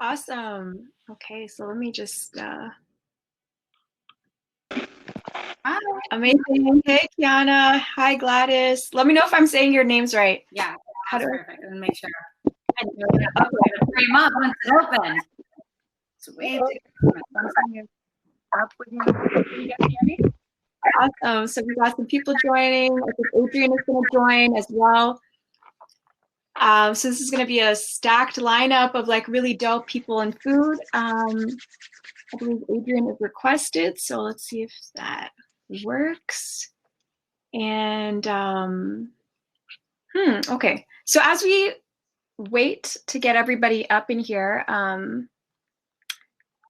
Awesome. Okay, so let me just Hi. amazing. Hey, Kiana. Hi, Gladys. Let me know if I'm saying your names right. Yeah, How that's do perfect. And make sure. I do Okay, frame up once it opens. Sweet. Up with you. Can you guys hear me? Awesome. So we got some people joining. I think Adrian is going to join as well. So this is going to be a stacked lineup of like really dope people and food. I believe Adrian is requested, so let's see if that works. And okay. So as we wait to get everybody up in here,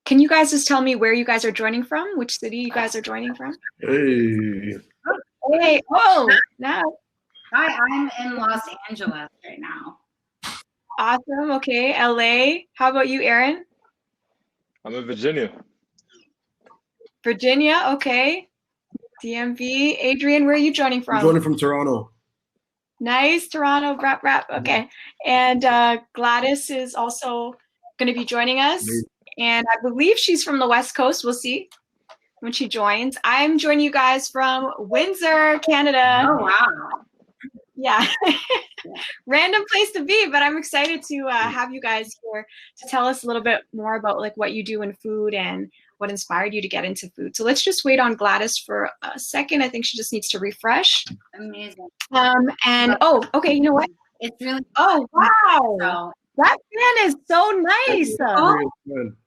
can you guys just tell me where you guys are joining from? Which city you guys are joining from? Hey. Hey, oh, now. Hi, I'm in Los Angeles right now. Awesome. Okay, LA. How about you, Aaron? I'm in Virginia. Virginia. Okay. DMV. Adrian, where are you joining from? I'm joining from Toronto. Nice, Toronto. Rap. Okay. And Gladys is also going to be joining us. And I believe she's from the West Coast. We'll see when she joins. I'm joining you guys from Windsor, Canada. Oh, wow. Yeah. Random place to be, but I'm excited to have you guys here to tell us a little bit more about like what you do in food and what inspired you to get into food. So let's just wait on Gladys for a second. I think she just needs to refresh. Amazing. And oh, okay, you know what? It's really wow. So, That fan is so nice.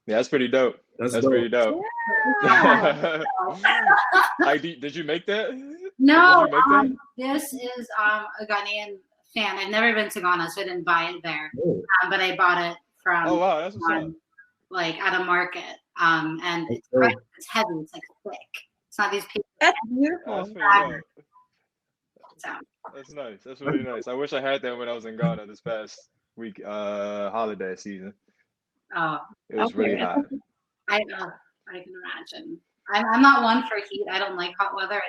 Yeah, that's pretty dope. That's pretty dope. Yeah. Did you make that? No, this is a Ghanaian fan. I've never been to Ghana, so I didn't buy it there. But I bought it from That's what's up. Like at a market. And it's heavy. It's like thick. It's not these people. That's beautiful. That's nice. That's really nice. I wish I had that when I was in Ghana this past week, holiday season. Oh, it was really hot. I can imagine. I'm not one for heat. I don't like hot weather.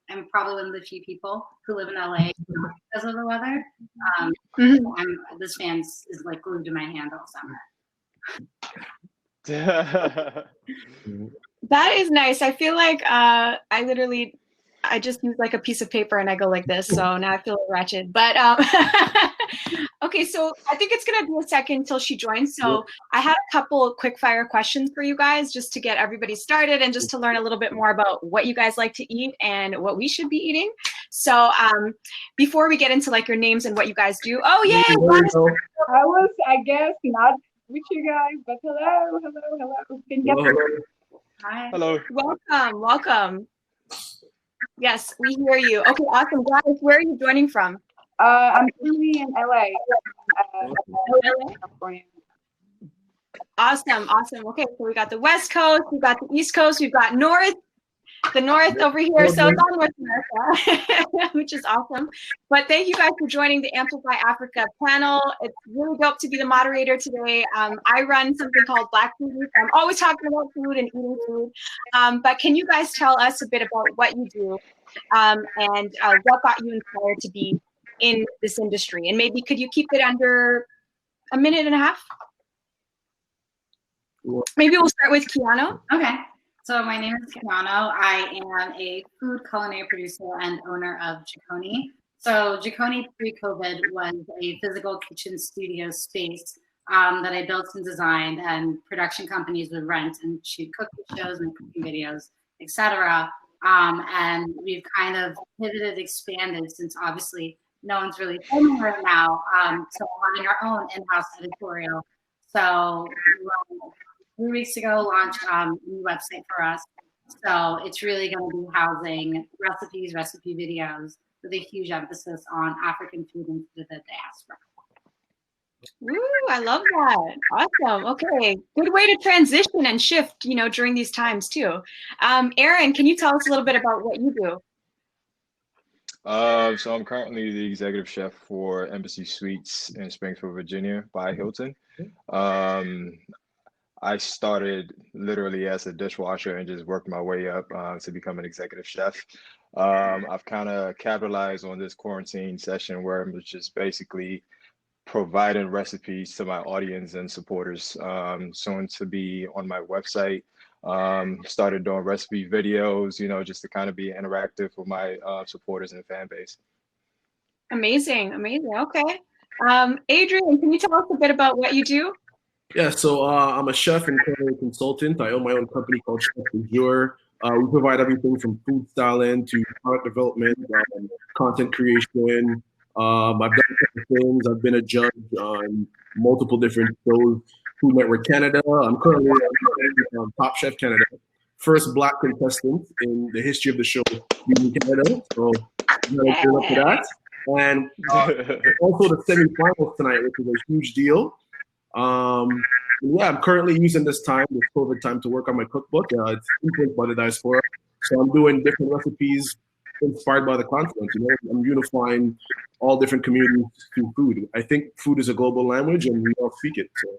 I'm probably one of the few people who live in LA because of the weather. This fan is like glued to my hand all summer. That is nice. I feel like I just use like a piece of paper and I go like this. So now I feel wretched. But okay, so I think it's gonna be a second until she joins. So I had a couple of quick fire questions for you guys just to get everybody started and just to learn a little bit more about what you guys like to eat and what we should be eating. So before we get into like your names and what you guys do. Oh yeah. I was, I guess, not with you guys, but hello. Can you get Hi. Hello. Welcome. Yes, we hear you. Okay, awesome. Guys, where are you joining from? I'm currently in LA. Awesome. Okay, so we got the West Coast, we got the East Coast, we've got the North over here. So it's all North America, which is awesome. But thank you guys for joining the Amplify Africa panel. It's really dope to be the moderator today. I run something called Black Food Week. I'm always talking about food and eating food. But can you guys tell us a bit about what you do and what got you inspired to be in this industry? And maybe could you keep it under a minute and a half? Maybe we'll start with Kiano. Okay. So my name is Kiano. I am a food culinary producer and owner of Jikoni. So Jikoni pre-COVID was a physical kitchen studio space that I built and designed, and production companies would rent and shoot cooking shows and cooking videos, etc. And we've kind of pivoted, expanded, since obviously no one's really filming right now, to having our own in-house editorial. So 3 weeks ago, launched a new website for us. So it's really going to be housing recipes, recipe videos with a huge emphasis on African food into the diaspora. Woo, I love that. Awesome. Okay. Good way to transition and shift, during these times too. Aaron, can you tell us a little bit about what you do? So I'm currently the executive chef for Embassy Suites in Springfield, Virginia by Hilton. I started literally as a dishwasher and just worked my way up to become an executive chef. I've kind of capitalized on this quarantine session where I'm just basically providing recipes to my audience and supporters. Soon to be on my website. Started doing recipe videos, just to kind of be interactive with my supporters and fan base. Amazing, amazing. Okay. Adrian, can you tell us a bit about what you do? Yeah, so I'm a chef and culinary consultant. I own my own company called Chef Du Jour. We provide everything from food styling to product development, content creation. I've done a couple things. I've been a judge on multiple different shows. Food Network Canada. I'm currently on Top Chef Canada, first Black contestant in the history of the show in Canada. So I'm gonna turn up to that. And also the semifinals tonight, which is a huge deal. Yeah, I'm currently using this COVID time, to work on my cookbook. It's influenced by the diaspora, so I'm doing different recipes inspired by the continent. I'm unifying all different communities through food. I think food is a global language, and we all speak it. So.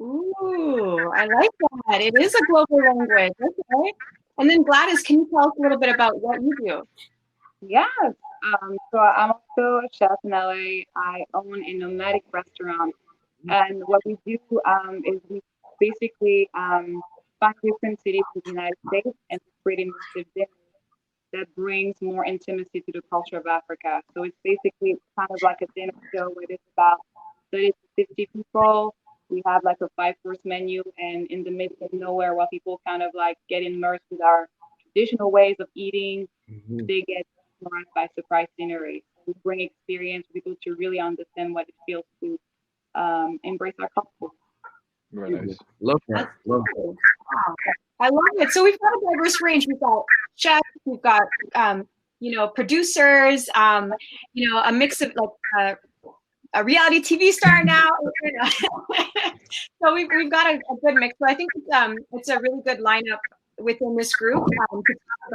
Ooh, I like that. It is a global language. Okay. And then Gladys, can you tell us a little bit about what you do? Yes. So I'm also a chef in LA. I own a nomadic restaurant. And what we do is we basically find different cities in the United States and create immersive dinners that brings more intimacy to the culture of Africa. So it's basically kind of like a dinner show where there's about 30 to 50 people. We have like a 5-course menu, and in the midst of nowhere, while people kind of like get immersed with our traditional ways of eating, they get mesmerized by surprise scenery. We bring experience for people to really understand what it feels to embrace our culture. Very nice. Love that. Love that. Wow. I love it. So we've got a diverse range. We've got chefs, we've got producers, a mix of like a reality TV star now. So we've got a good mix. So I think it's a really good lineup within this group to talk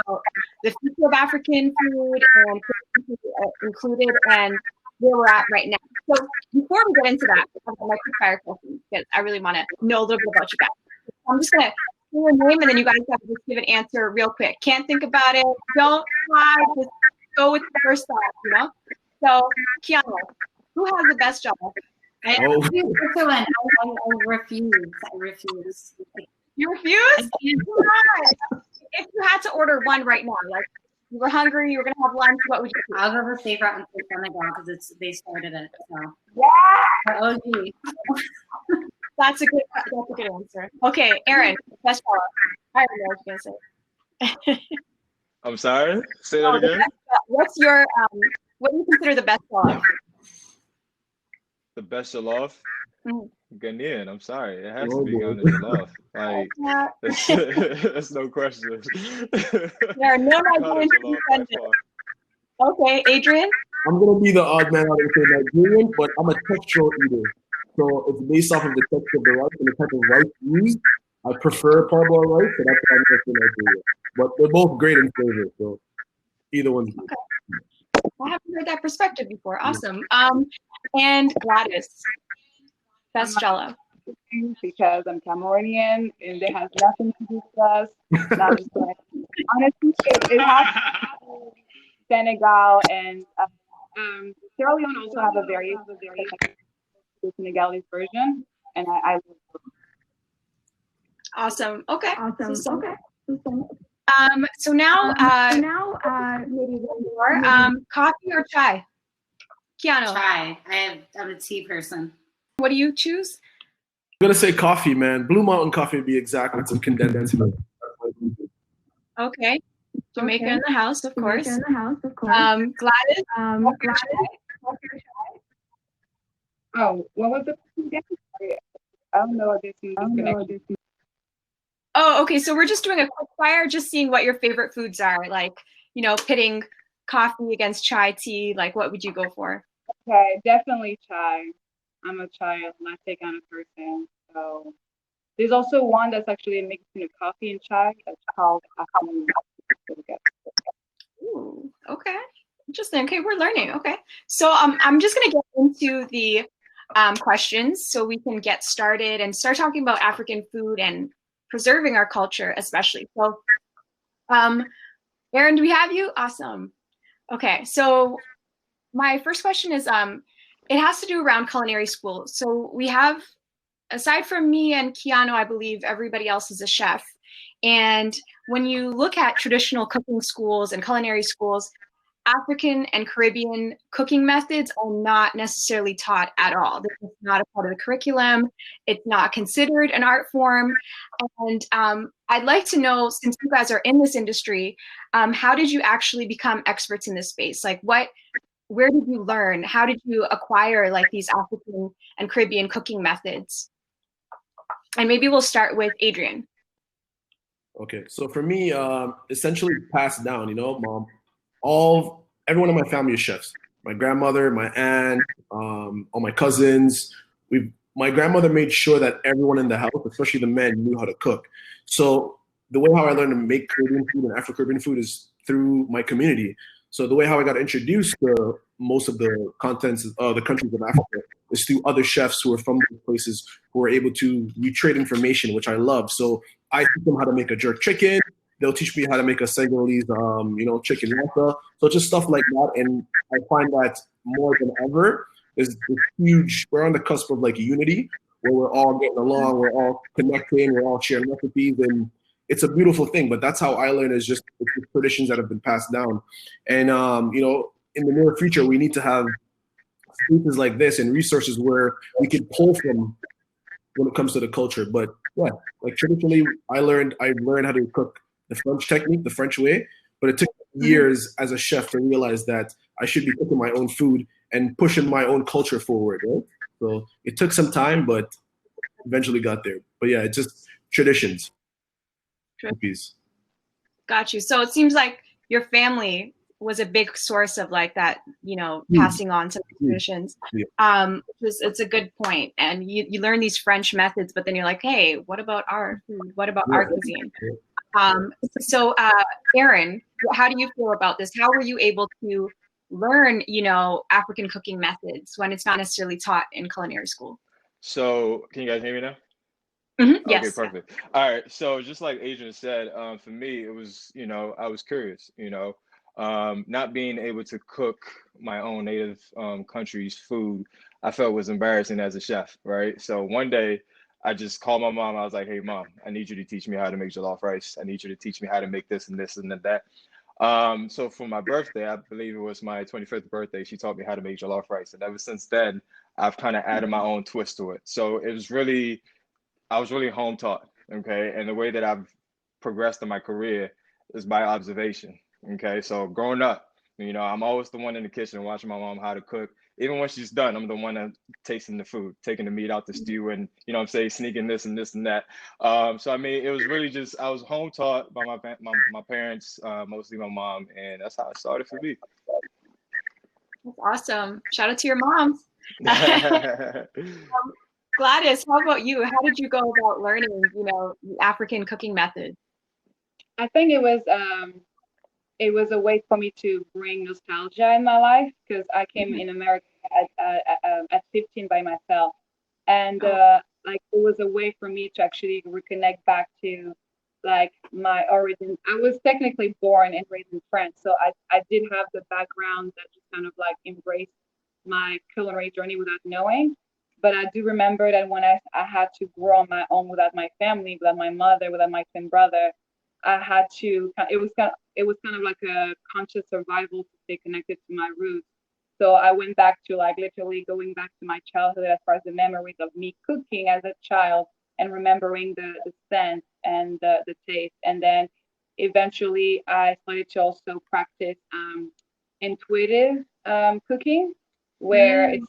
about the future of African food and included and where we're at right now. So before we get into that, I have my quick fire questions because I really want to know a little bit about you guys. I'm just gonna say your name and then you guys have to just give an answer real quick. Can't think about it. Don't try. Just go with the first thought. So Kiano, who has the best job? I refuse. I refuse. You refuse? If you had to order one right now, like you were hungry, you were gonna have lunch, what would you do? I'll go with favorite and Senegal because they started it. So Yeah. OG. That's a good answer. Okay, Aaron, best fellow. I don't know what you're gonna say. I'm sorry. Say that again. What's your what do you consider the best fellow? The best jollof? Ghanaian. I'm sorry. It has to be Oh, Ghana jollof. Like, that's no question. There are no Ghana Nigerians jollof by offended. far. Okay, Adrian. I'm gonna be the odd man out and say Nigerian, but I'm a textural eater. So it's based off of the texture of the rice and the type of rice used. I prefer parboiled rice, so that's why I'm going to say Nigeria. But they're both great in flavor, so either one's good. Okay. I haven't heard that perspective before. Awesome. And Gladys, best jello. Because I'm Cameroonian and it has nothing to do with us. Honestly, it has to be Senegal and Sierra Leone also have a very Senegalese version, and I love it. Awesome. Okay. Awesome. So now, maybe one more. Coffee or chai? Kiano. Chai. I'm a tea person. What do you choose? I'm gonna say coffee, man. Blue Mountain coffee to be exact with some condensed milk. Okay. Jamaica in the house, of course. Gladys. Oh, what was the again? I don't know what this is. Oh, okay. So we're just doing a quick fire, just seeing what your favorite foods are. Like, pitting coffee against chai tea. Like, what would you go for? Okay, definitely chai. I'm a chai latte kind of person. So there's also one that's actually a mix between coffee and chai. That's called afternoon. Ooh, okay. Interesting. Okay, we're learning. Okay. So I'm just gonna get into the questions so we can get started and start talking about African food and preserving our culture, especially. So, Aaron, do we have you? Awesome. Okay, so my first question is, it has to do around culinary school. So we have, aside from me and Kiano, I believe everybody else is a chef. And when you look at traditional cooking schools and culinary schools, African and Caribbean cooking methods are not necessarily taught at all. This is not a part of the curriculum. It's not considered an art form. And I'd like to know, since you guys are in this industry, how did you actually become experts in this space? Like where did you learn? How did you acquire like these African and Caribbean cooking methods? And maybe we'll start with Adrian. Okay, so for me, essentially passed down, mom, everyone in my family is chefs. My grandmother, my aunt, all my cousins. My grandmother made sure that everyone in the house, especially the men, knew how to cook. So the way how I learned to make Caribbean food and Afro-Caribbean food is through my community. So the way how I got introduced to most of the contents of the countries of Africa is through other chefs who are from those places who are able to trade information, which I love. So I teach them how to make a jerk chicken. They'll teach me how to make a Senegalese, chicken nasa. So just stuff like that. And I find that more than ever is huge. We're on the cusp of like unity where we're all getting along, we're all connecting, we're all sharing recipes, and it's a beautiful thing. But that's how I learn, is just the traditions that have been passed down. And in the near future, we need to have spaces like this and resources where we can pull from when it comes to the culture. But yeah, like traditionally, I learned how to cook the French technique, the French way, but it took years as a chef to realize that I should be cooking my own food and pushing my own culture forward, right? So it took some time, but eventually got there. But yeah, it's just traditions. Peace. Got you. So it seems like your family was a big source of like that, passing on some traditions. Yeah. It's a good point. And you learn these French methods, but then you're like, hey, what about our food? What about our cuisine? So Aaron, how do you feel about this? How were you able to learn, African cooking methods when it's not necessarily taught in culinary school? So can you guys hear me now? Mm-hmm. Yes. Okay, perfect. All right. So just like Adrian said, for me, it was, I was curious, not being able to cook my own native country's food, I felt was embarrassing as a chef, right? So one day I just called my mom. I was like, hey, mom, I need you to teach me how to make jollof rice. I need you to teach me how to make this and this and that. So for my birthday, I believe it was my 25th birthday, she taught me how to make jollof rice. And ever since then, I've kind of added my own twist to it. So I was really home taught, okay? And the way that I've progressed in my career is by observation, okay? So growing up, I'm always the one in the kitchen watching my mom how to cook. Even when she's done, I'm the one that tasting the food, taking the meat out the stew, and sneaking this and this and that. So I mean, it was really just, I was home taught by my parents, mostly my mom, and that's how it started for me. That's awesome. Shout out to your moms. Gladys, how about you? How did you go about learning, the African cooking methods? I think it was a way for me to bring nostalgia in my life, because I came in America at 15 by myself, and it was a way for me to actually reconnect back to like my origins. I was technically born and raised in France, so I did have the background that just kind of like embraced my culinary journey without knowing. But I do remember that when I had to grow on my own without my family, without my mother, without my twin brother, I had to. It was kind of like a conscious survival to stay connected to my roots. So I went back to like literally going back to my childhood as far as the memories of me cooking as a child and remembering the scent and the taste. And then eventually I started to also practice intuitive cooking, where it's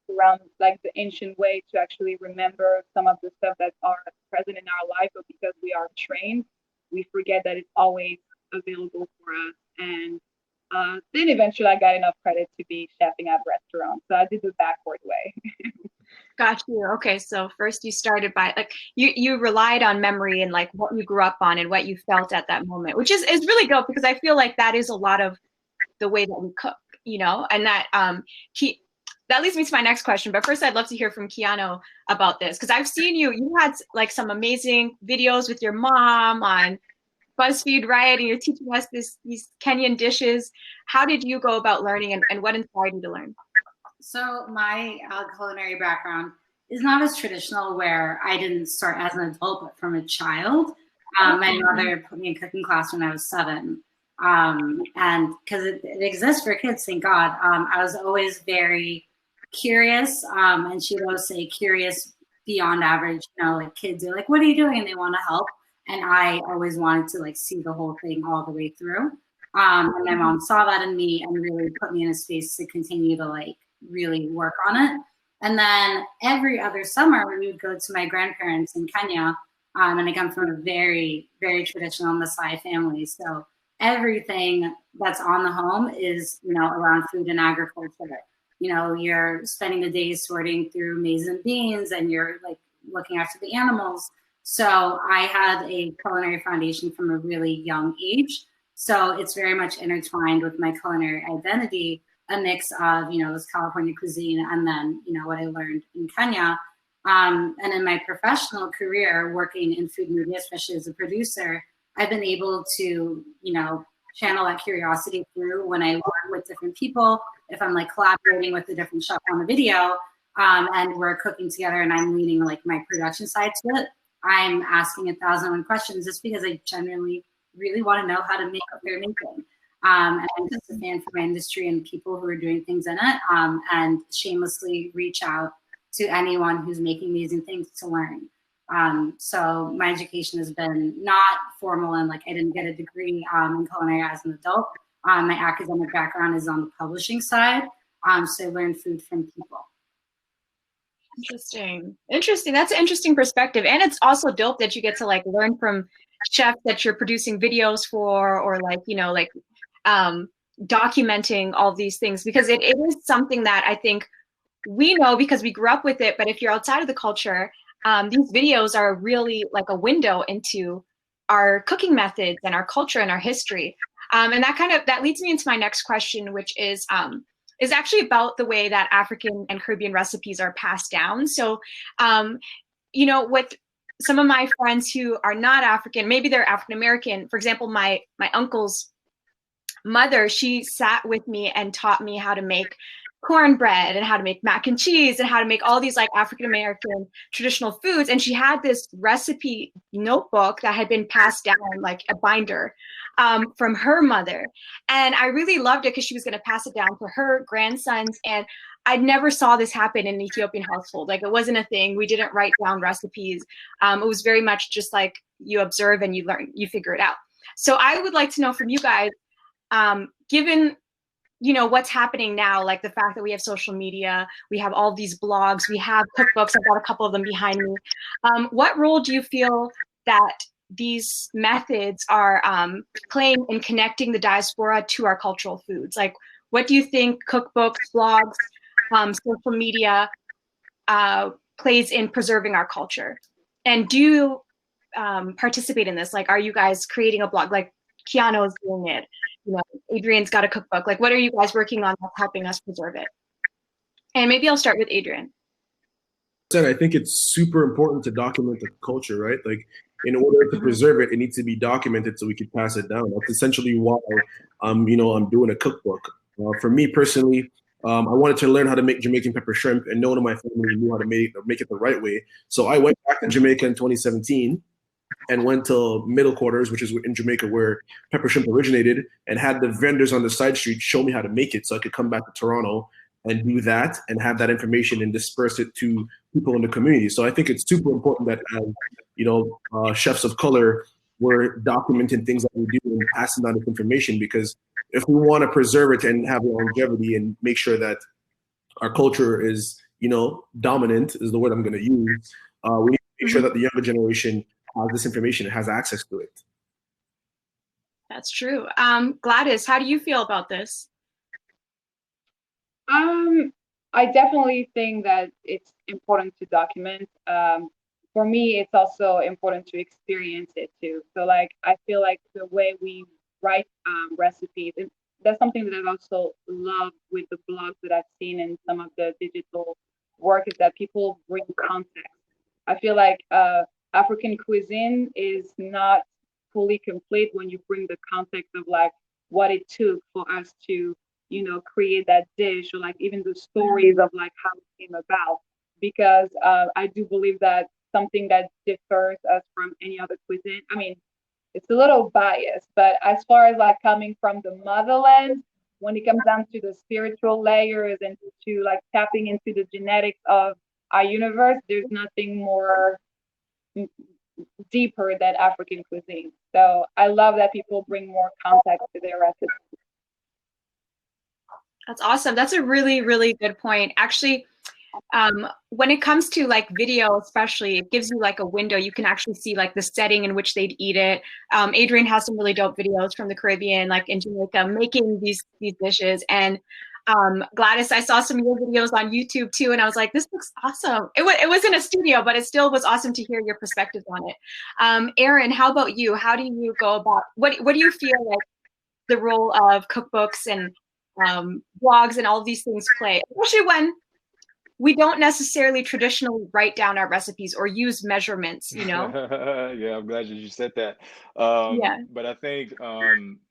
around like the ancient way to actually remember some of the stuff that are present in our life, but because we are trained, we forget that it's always available for us. And then eventually I got enough credit to be chefing at restaurants. So I did the backward way. Got you. Okay. So first you started by like, you relied on memory and like what you grew up on and what you felt at that moment, which is really good, because I feel like that is a lot of the way that we cook, and that that leads me to my next question. But first, I'd love to hear from Kiano about this, because I've seen you had like some amazing videos with your mom on BuzzFeed, right? And you're teaching us these Kenyan dishes. How did you go about learning, and what inspired you to learn? So my culinary background is not as traditional, where I didn't start as an adult, but from a child. My mother put me in cooking class when I was 7. And because it exists for kids, thank God. I was always very curious, and she would always say curious beyond average. You know, like kids are like, "What are you doing?" and they want to help, and I always wanted to like see the whole thing all the way through. And my mom saw that in me and really put me in a space to continue to like really work on it. And then every other summer we would go to my grandparents in Kenya, and I come from a very, very traditional Maasai family, so everything that's on the home is, you know, around food and agriculture. You know, you're spending the day sorting through maize and beans, and you're like looking after the animals. So I had a culinary foundation from a really young age. So it's very much intertwined with my culinary identity, a mix of, you know, this California cuisine and then, you know, what I learned in Kenya. And in my professional career, working in food media, especially as a producer, I've been able to, you know, channel that curiosity through when I work with different people. If I'm like collaborating with a different chef on a video, and we're cooking together and I'm leading like my production side to it, I'm asking 1,001 questions just because I genuinely really want to know how to make what they're making. And I'm just a fan for my industry and people who are doing things in it, and shamelessly reach out to anyone who's making amazing things to learn. So my education has been not formal, and like I didn't get a degree in culinary as an adult. My academic background is on the publishing side. So I learned food from people. Interesting. That's an interesting perspective. And it's also dope that you get to like learn from chefs that you're producing videos for, or like, you know, like documenting all these things, because it is something that I think we know because we grew up with it. But if you're outside of the culture, these videos are really like a window into our cooking methods and our culture and our history. And that leads me into my next question, which is actually about the way that African and Caribbean recipes are passed down. So, you know, with some of my friends who are not African, maybe they're African American. For example, my uncle's mother, she sat with me and taught me how to make cornbread and how to make mac and cheese and how to make all these like African American traditional foods. And she had this recipe notebook that had been passed down, like a binder, from her mother. And I really loved it because she was going to pass it down to her grandsons. And I never saw this happen in an Ethiopian household. Like, it wasn't a thing. We didn't write down recipes. It was very much just like you observe and you learn, you figure it out. So I would like to know from you guys, given, you know, what's happening now, like the fact that we have social media, we have all these blogs, we have cookbooks, I've got a couple of them behind me. What role do you feel that these methods are playing in connecting the diaspora to our cultural foods? Like, what do you think cookbooks, blogs, social media plays in preserving our culture? And do you participate in this? Like, are you guys creating a blog? Like, Kiano is doing it. You know, Adrian's got a cookbook. Like, what are you guys working on that's helping us preserve it? And maybe I'll start with Adrian. I think it's super important to document the culture, right? Like, in order to preserve it, it needs to be documented so we can pass it down. That's essentially why I'm doing a cookbook. For me personally, I wanted to learn how to make Jamaican pepper shrimp, and no one in my family knew how to make it the right way. So I went back to Jamaica in 2017 and went to Middle Quarters, which is in Jamaica where pepper shrimp originated, and had the vendors on the side street show me how to make it so I could come back to Toronto and do that and have that information and disperse it to people in the community. So I think it's super important that, chefs of color, we're documenting things that we do and passing on this information, because if we want to preserve it and have longevity and make sure that our culture is, dominant is the word I'm going to use, we need to make sure that the younger generation has this information and has access to it. That's true. Gladys, how do you feel about this? I definitely think that it's important to document. For me, it's also important to experience it too. So like, I feel like the way we write recipes, that's something that I've also loved with the blogs that I've seen and some of the digital work, is that people bring context. I feel like African cuisine is not fully complete when you bring the context of like what it took for us to create that dish, or like even the stories of like how it came about. Because I do believe that something that differs us from any other cuisine. I mean, it's a little biased, but as far as like coming from the motherland, when it comes down to the spiritual layers and to like tapping into the genetics of our universe, there's nothing more deeper than African cuisine. So I love that people bring more context to their recipes. That's awesome. That's a really, really good point. Actually, when it comes to like video, especially, it gives you like a window. You can actually see like the setting in which they'd eat it. Adrian has some really dope videos from the Caribbean, like in Jamaica, making these dishes. And Gladys, I saw some of your videos on YouTube too, and I was like, this looks awesome. It was in a studio, but it still was awesome to hear your perspectives on it. Aaron, how about you? How do you go about, what do you feel like the role of cookbooks and blogs and all of these things play, especially when we don't necessarily traditionally write down our recipes or use measurements, Yeah, I'm glad that you said that. Yeah. But I think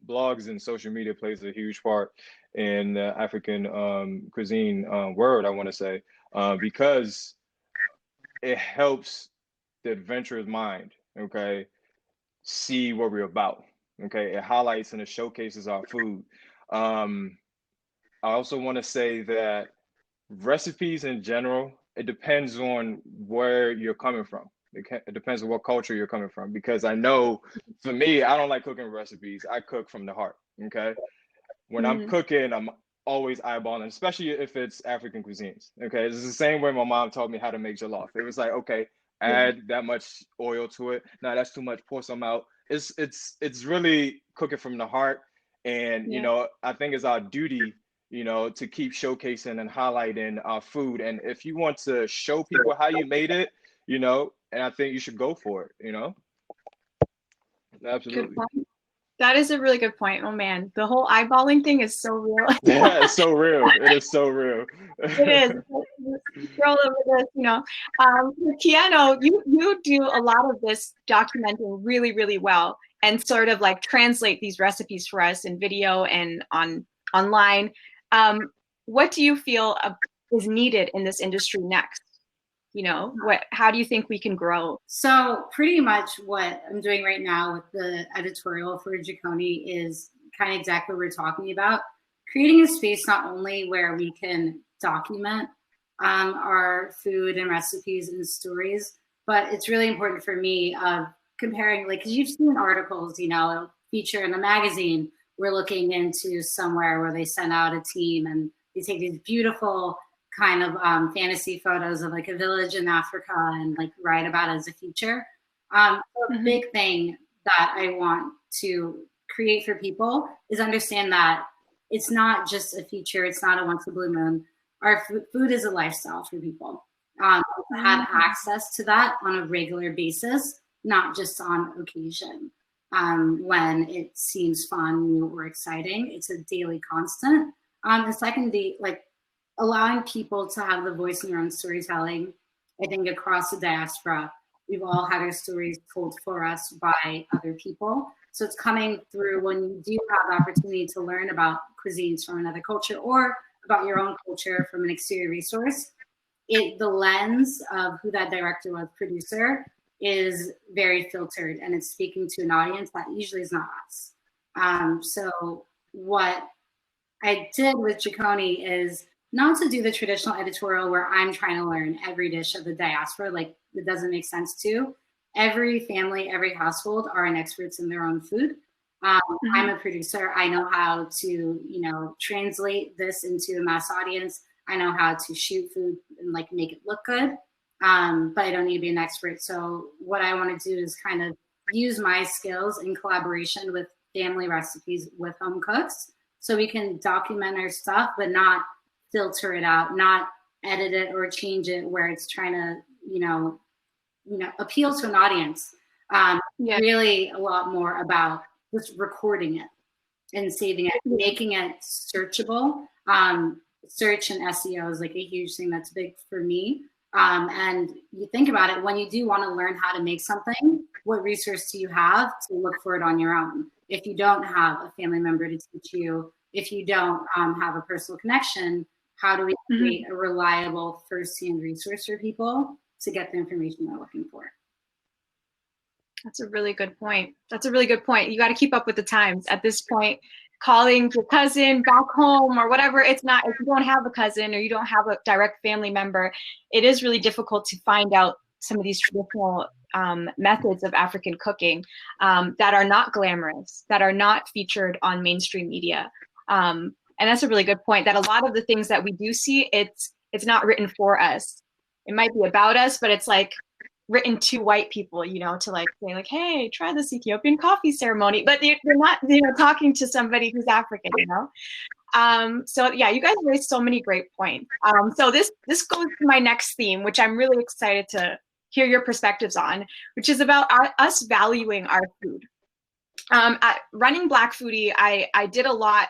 blogs and social media plays a huge part in the African cuisine world, I want to say, because it helps the adventurous mind, okay, see what we're about. Okay, it highlights and it showcases our food. Um, I also want to say that recipes in general, it depends on where you're coming from. It depends on what culture you're coming from. Because I know for me, I don't like cooking recipes. I cook from the heart. Okay. When I'm cooking, I'm always eyeballing, especially if it's African cuisines. Okay. It's the same way my mom taught me how to make jollof. It was like, okay, add that much oil to it. No, that's too much. Pour some out. It's really cooking from the heart. And I think it's our duty to keep showcasing and highlighting our food. And if you want to show people how you made it, and I think you should go for it, Absolutely. Good point. That is a really good point. Oh man, the whole eyeballing thing is so real. Yeah, it's so real. It is so real. It is. Scroll over this, Kiano, you do a lot of this documenting really, really well, and sort of like translate these recipes for us in video and online. What do you feel is needed in this industry next? How do you think we can grow? So pretty much what I'm doing right now with the editorial for Jikoni is kind of exactly what we're talking about. Creating a space not only where we can document our food and recipes and stories, but it's really important for me of comparing, like, because you've seen articles, feature in a magazine. We're looking into somewhere where they send out a team and they take these beautiful kind of fantasy photos of like a village in Africa and like write about it as a feature. A big thing that I want to create for people is understand that it's not just a feature. It's not a once a blue moon. Our food is a lifestyle for people. To have access to that on a regular basis, not just on occasion. When it seems fun, new, or exciting. It's a daily constant. And secondly, like allowing people to have the voice in their own storytelling. I think across the diaspora, we've all had our stories told for us by other people. So it's coming through when you do have the opportunity to learn about cuisines from another culture or about your own culture from an exterior resource. The lens of who that director was, producer, is very filtered, and it's speaking to an audience that usually is not us. So what I did with Jikoni is not to do the traditional editorial where I'm trying to learn every dish of the diaspora. Like, it doesn't make sense to. Every family, every household are an experts in their own food. I'm a producer. I know how to, translate this into a mass audience. I know how to shoot food and like make it look good. But I don't need to be an expert. So what I want to do is kind of use my skills in collaboration with family recipes with home cooks, so we can document our stuff, but not filter it out, not edit it or change it where it's trying to, appeal to an audience. Really a lot more about just recording it and saving it, making it searchable. Search and SEO is like a huge thing that's big for me. And you think about it, when you do want to learn how to make something, what resource do you have to look for it on your own? If you don't have a family member to teach you, if you don't have a personal connection, how do we create a reliable first-hand resource for people to get the information they're looking for? That's a really good point. That's a really good point. You got to keep up with the times at this point. Calling your cousin back home or whatever, it's not, if you don't have a cousin or you don't have a direct family member, it is really difficult to find out some of these traditional methods of African cooking that are not glamorous, that are not featured on mainstream media. And that's a really good point, that a lot of the things that we do see, it's not written for us. It might be about us, but it's like written to white people, you know, to like say like, hey, try this Ethiopian coffee ceremony, but they're not, you know, talking to somebody who's African, you know. So yeah, you guys raised so many great points. So this goes to my next theme, which I'm really excited to hear your perspectives on, which is about us valuing our food. At running Black Foodie, I did a lot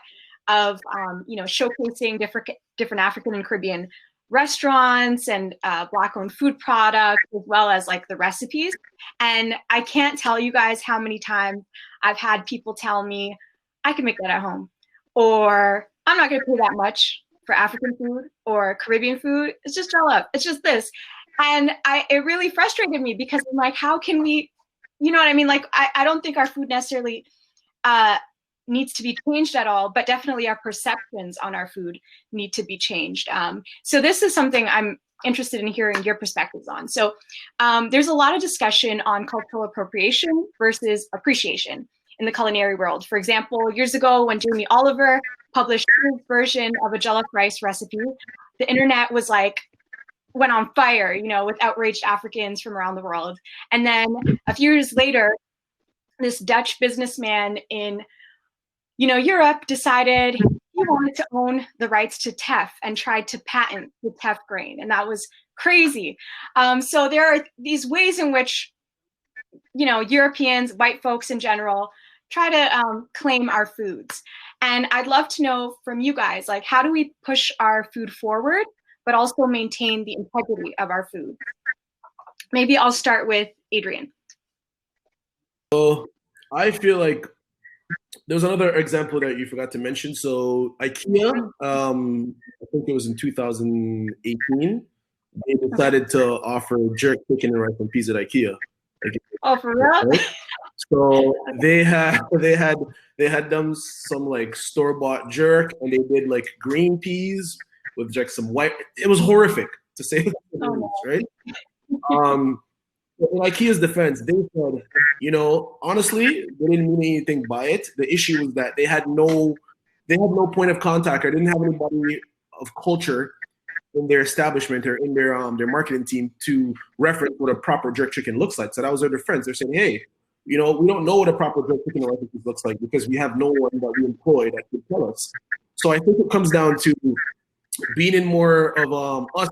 of you know, showcasing different African and Caribbean restaurants and Black-owned food products, as well as like the recipes. And I can't tell you guys how many times I've had people tell me, I can make that at home, or I'm not gonna pay that much for African food or Caribbean food. It's just jollof, it's just this. And it really frustrated me because I'm like, how can we, you know what I mean? Like, I don't think our food necessarily needs to be changed at all, but definitely our perceptions on our food need to be changed. So this is something I'm interested in hearing your perspectives on. So there's a lot of discussion on cultural appropriation versus appreciation in the culinary world. For example, years ago when Jamie Oliver published his version of a jollof rice recipe, the internet was like, went on fire, you know, with outraged Africans from around the world. And then a few years later, this Dutch businessman in, you know, Europe decided he wanted to own the rights to teff and tried to patent the teff grain. And that was crazy. So there are these ways in which, you know, Europeans, white folks in general, try to claim our foods. And I'd love to know from you guys, like, how do we push our food forward, but also maintain the integrity of our food? Maybe I'll start with Adrian. So I feel like there's another example that you forgot to mention. So IKEA, I think it was in 2018, they decided to offer jerk chicken and rice and peas at IKEA. Like, oh, for real? Right? So they had done some like store-bought jerk, and they did like green peas with like some white. It was horrific to say the least, right? In IKEA's defense, they said, you know, honestly, they didn't mean anything by it. The issue was that they had no point of contact, or didn't have anybody of culture in their establishment or in their marketing team to reference what a proper jerk chicken looks like. So that was their defense. They're saying, hey, you know, we don't know what a proper jerk chicken recipe looks like because we have no one that we employ that could tell us. So I think it comes down to being in more of us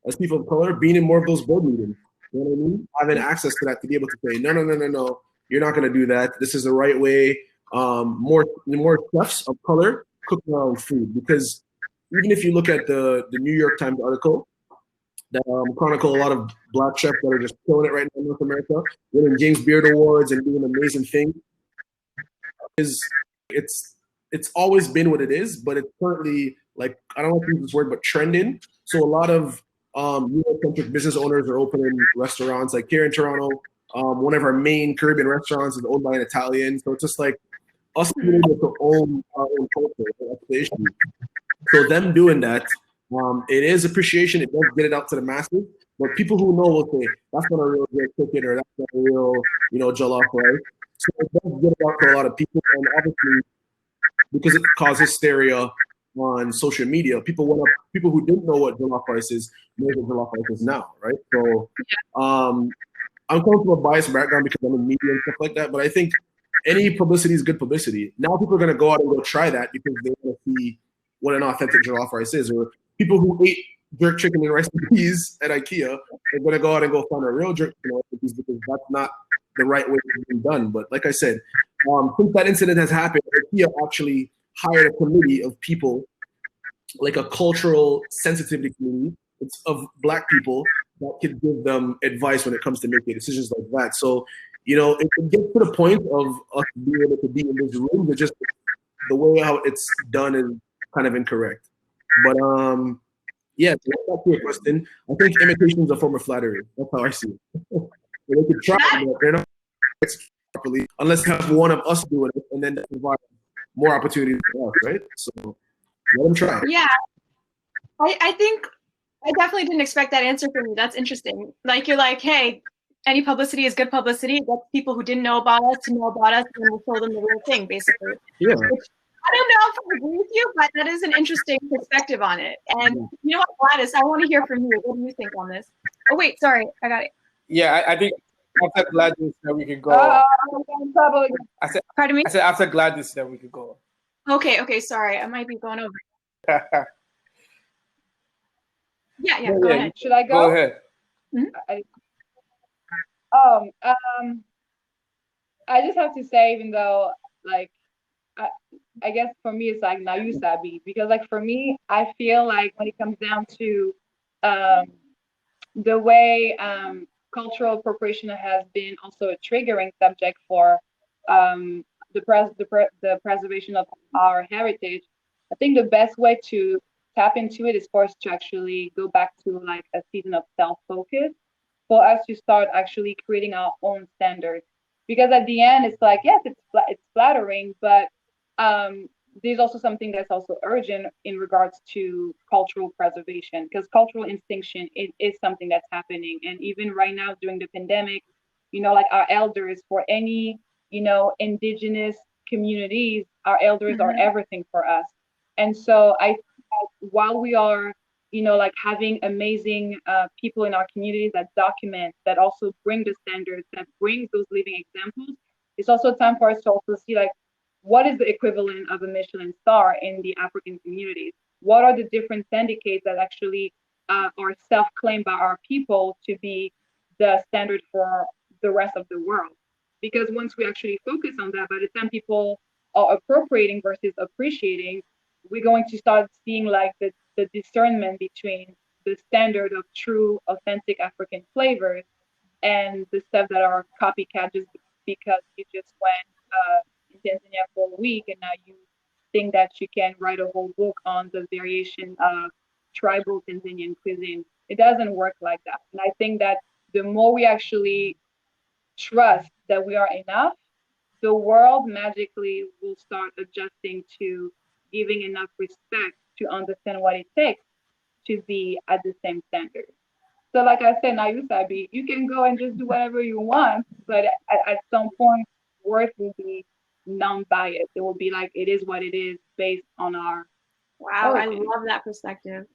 as people of color, being in more of those board meetings. You know what I mean? Having access to that to be able to say, no, you're not going to do that. This is the right way. More chefs of color cook their own food, because even if you look at the New York Times article that chronicle a lot of Black chefs that are just killing it right now in North America, winning James Beard Awards and doing amazing things, it's always been what it is, but it's currently, like, I don't want to use this word, but trending. So a lot of Eurocentric business owners are opening restaurants. Like here in Toronto, one of our main Caribbean restaurants is owned by an Italian. So it's just like us being able to own our own culture. That's the issue. So them doing that, it is appreciation. It does get it out to the masses. But people who know will say, that's not a real great chicken, or that's not a real, you know, jollof rice. So it does get it out to a lot of people. And obviously, because it caused hysteria on social media, people who didn't know what jollof rice is know what jollof rice is now, right? So I'm coming from a biased background because I'm in media and stuff like that, but I think any publicity is good publicity. Now people are going to go out and go try that because they want to see what an authentic jollof rice is. Or people who ate jerk chicken and rice and peas at IKEA are going to go out and go find a real jerk chicken and rice and peas, because that's not the right way it's being done. But like I said, since that incident has happened, IKEA actually hired a committee of people, like a cultural sensitivity committee. It's of Black people that could give them advice when it comes to making decisions like that. So, you know, it gets to the point of us being able to be in this room, but just the way how it's done is kind of incorrect. But yeah, to get back to your question, I think imitation is a form of flattery. That's how I see it. They could try, but they're not executed properly unless you have one of us doing it, and then that provides more opportunities for us, right? So let them try. Yeah, I think I definitely didn't expect that answer from you. That's interesting. Like you're like, hey, any publicity is good publicity. That's people who didn't know about us to know about us, and we'll show them the real thing, basically. Yeah. Which, I don't know if I agree with you, but that is an interesting perspective on it. And you know what, Gladys, I want to hear from you. What do you think on this? Oh wait, sorry, I got it. Yeah, I think after Gladys, then we can go. I said, Pardon me? I said after Gladys, then we could go. Okay, sorry, I might be going over. Yeah, go ahead. Should I go? Go ahead. I just have to say, even though, like, I guess for me, it's like, now you sabi, because like for me, I feel like when it comes down to the way cultural appropriation has been also a triggering subject for the preservation of our heritage, I think the best way to tap into it is for us to actually go back to like a season of self-focus, for us to start actually creating our own standards. Because at the end, it's like, yes, it's flattering, but there's also something that's also urgent in regards to cultural preservation, because cultural extinction is something that's happening. And even right now during the pandemic, you know, like our elders, for any, you know, indigenous communities, our elders are everything for us. And so I think that while we are, you know, like having amazing people in our communities that document, that also bring the standards, that brings those living examples, it's also time for us to also see like, what is the equivalent of a Michelin star in the African communities? What are the different syndicates that actually are self-claimed by our people to be the standard for the rest of the world? Because once we actually focus on that, by the time people are appropriating versus appreciating, we're going to start seeing like the discernment between the standard of true, authentic African flavors and the stuff that are copycat just because you just went in Tanzania for a week and now you think that you can write a whole book on the variation of tribal Tanzanian cuisine. It doesn't work like that. And I think that the more we actually trust that we are enough, the world magically will start adjusting to giving enough respect to understand what it takes to be at the same standard. So like I said, now you Sabi, you can go and just do whatever you want, but at some point, worth will be non-biased. It will be like, it is what it is based on our Wow, I origin. love that perspective.